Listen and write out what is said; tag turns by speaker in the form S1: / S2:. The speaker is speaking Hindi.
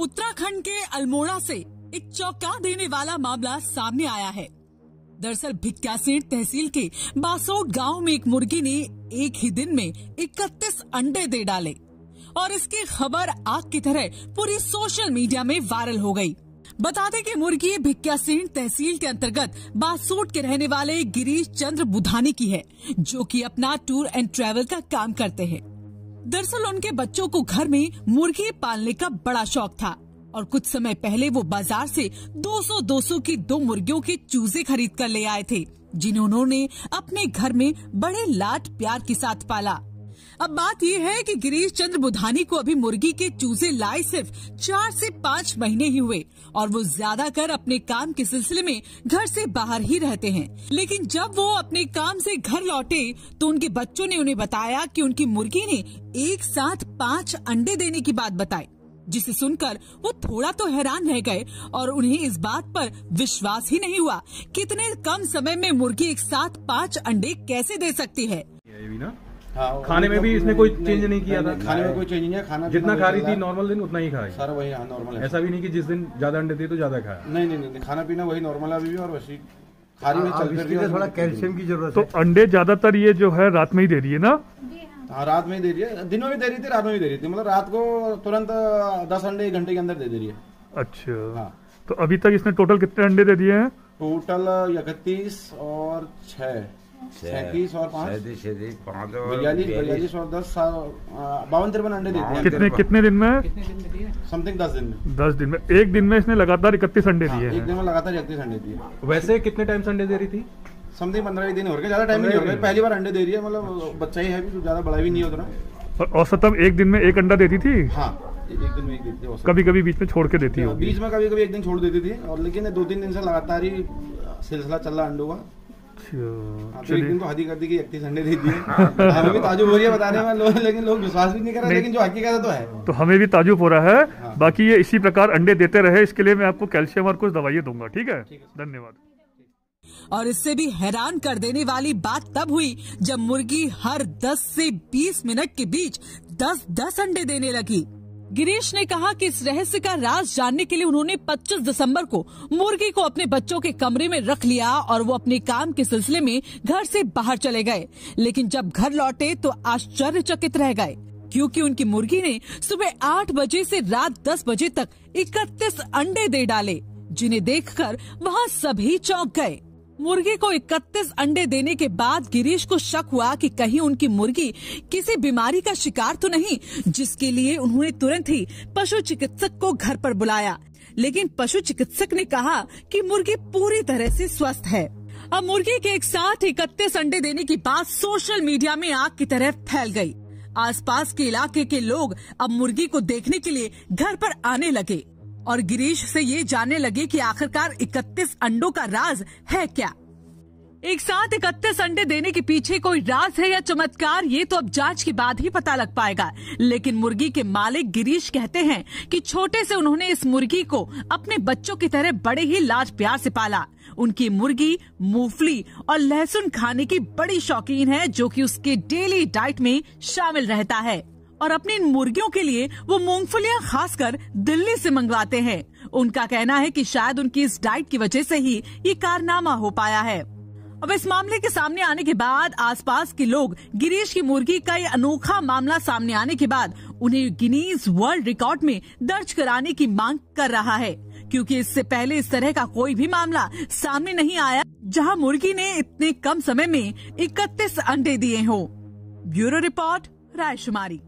S1: उत्तराखंड के अल्मोड़ा से एक चौंका देने वाला मामला सामने आया है। दरअसल भिक्यासेन तहसील के बासोट गांव में एक मुर्गी ने एक ही दिन में 31 अंडे दे डाले और इसकी खबर आग की तरह पूरी सोशल मीडिया में वायरल हो गई। बता दें कि मुर्गी भिक्यासेन तहसील के अंतर्गत बासोट के रहने वाले गिरीश चंद्र बुधानी की है, जो कि अपना टूर एंड ट्रैवल का काम करते हैं। दरअसल उनके बच्चों को घर में मुर्गी पालने का बड़ा शौक था और कुछ समय पहले वो बाजार से 200 की 2 मुर्गियों के चूजे खरीद कर ले आए थे, जिन्हें उन्होंने अपने घर में बड़े लाड प्यार के साथ पाला। अब बात ये है कि गिरीश चंद्र बुधानी को अभी मुर्गी के चूजे लाए सिर्फ 4 से 5 महीने ही हुए और वो ज्यादातर अपने काम के सिलसिले में घर से बाहर ही रहते हैं। लेकिन जब वो अपने काम से घर लौटे तो उनके बच्चों ने उन्हें बताया कि उनकी मुर्गी ने एक साथ 5 अंडे देने की बात बताई, जिसे सुनकर वो थोड़ा तो हैरान रह गए और उन्हें इस बात पर विश्वास ही नहीं हुआ कि इतने कम समय में मुर्गी एक साथ 5 अंडे कैसे दे सकती है।
S2: हाँ, खाने में भी इसने कोई चेंज नहीं किया था।
S3: खाने में कोई चेंज नहीं है। खाना
S2: जितना खा रही थी नॉर्मल दिन उतना ही खाया
S3: सारा वही नॉर्मल है।
S2: ऐसा भी नहीं कि जिस दिन ज्यादा अंडे थे तो ज्यादा खाया।
S3: नहीं, खाना पीना वही नॉर्मल अभी भी और वैसे खा रही है।
S4: थोड़ा कैल्शियम की जरूरत है।
S5: तो अंडे ज्यादातर ये जो है रात में ही दे रही है ना?
S3: हाँ, रात में ही दे रही है। दिन में भी दे रही थी, रात में भी दे रही थी। मतलब रात को तुरंत 10 अंडे 1 घंटे के अंदर दे रही है।
S5: अच्छा।
S3: हाँ।
S5: तो अभी तक इसने टोटल कितने अंडे दे दिए हैं?
S3: टोटल 31 और 6 37 और 5 42 और 10 52-53 अंडे देते हैं।
S5: कितने दिन में?
S3: समथिंग 10 दिन में।
S5: 10 दिन में। एक दिन में इसने लगातार 31 अंडे दिए हैं।
S3: एक दिन में लगातार 31 अंडे दिए।
S2: वैसे कितने टाइम से अंडे दे रही थी?
S3: समथिंग 15 दिन हो गए, ज्यादा टाइम नहीं हो गया। पहली बार अंडे दे रही है, मतलब बच्चा ही है भी, ज्यादा बड़ा भी नहीं होता ना।
S5: और औसतन एक दिन में 1 अंडा देती थी?
S3: हाँ, एक दिन में 1 देती है।
S5: कभी कभी बीच में छोड़ के देती है?
S3: बीच में कभी कभी 1 दिन छोड़ देती थी, और लेकिन 2-3 दिन से लगातार ही सिलसिला चल रहा अंडों का। तो एक दिन तो हदी कर दी कि 31 अंडे दे दिए। हमें भी ताजुब हो रही है बताने में लेकिन लोग विश्वास भी नहीं कर रहे, लेकिन जो हकीकत तो है।
S5: तो हमें भी ताजुब हो रहा है। हाँ। बाकी ये इसी प्रकार अंडे देते रहे, इसके लिए मैं आपको कैल्शियम और कुछ दवाइयाँ दूंगा। ठीक है, धन्यवाद।
S1: और इससे भी हैरान कर देने वाली बात तब हुई जब मुर्गी हर 10 से 20 मिनट के बीच 10 अंडे देने लगी। गिरीश ने कहा कि इस रहस्य का राज जानने के लिए उन्होंने 25 दिसंबर को मुर्गी को अपने बच्चों के कमरे में रख लिया और वो अपने काम के सिलसिले में घर से बाहर चले गए। लेकिन जब घर लौटे तो आश्चर्यचकित रह गए, क्योंकि उनकी मुर्गी ने सुबह 8 बजे से रात 10 बजे तक 31 अंडे दे डाले, जिन्हें देखकर वहाँ सभी चौंक गए। मुर्गी को 31 अंडे देने के बाद गिरीश को शक हुआ कि कहीं उनकी मुर्गी किसी बीमारी का शिकार तो नहीं, जिसके लिए उन्होंने तुरंत ही पशु चिकित्सक को घर पर बुलाया। लेकिन पशु चिकित्सक ने कहा कि मुर्गी पूरी तरह से स्वस्थ है। अब मुर्गी के एक साथ 31 अंडे देने की बात सोशल मीडिया में आग की तरह फैल गई। आसपास के इलाके के लोग अब मुर्गी को देखने के लिए घर पर आने लगे और गिरीश से ये जानने लगे कि आखिरकार 31 अंडों का राज है क्या। एक साथ 31 अंडे देने के पीछे कोई राज है या चमत्कार, ये तो अब जांच के बाद ही पता लग पाएगा। लेकिन मुर्गी के मालिक गिरीश कहते हैं कि छोटे से उन्होंने इस मुर्गी को अपने बच्चों की तरह बड़े ही लाड प्यार से पाला। उनकी मुर्गी मूंगफली और लहसुन खाने की बड़ी शौकीन है, जो कि उसके डेली डाइट में शामिल रहता है और अपनी इन मुर्गियों के लिए वो मूंगफलियां खासकर दिल्ली से मंगवाते हैं। उनका कहना है कि शायद उनकी इस डाइट की वजह से ही ये कारनामा हो पाया है। अब इस मामले के सामने आने के बाद आसपास के लोग गिरीश की मुर्गी का ये अनोखा मामला सामने आने के बाद उन्हें गिनीज वर्ल्ड रिकॉर्ड में दर्ज कराने की मांग कर रहा है, क्योंकि इससे पहले इस तरह का कोई भी मामला सामने नहीं आया जहां मुर्गी ने इतने कम समय में 31 अंडे दिए हों। Bureau report, रायशुमारी।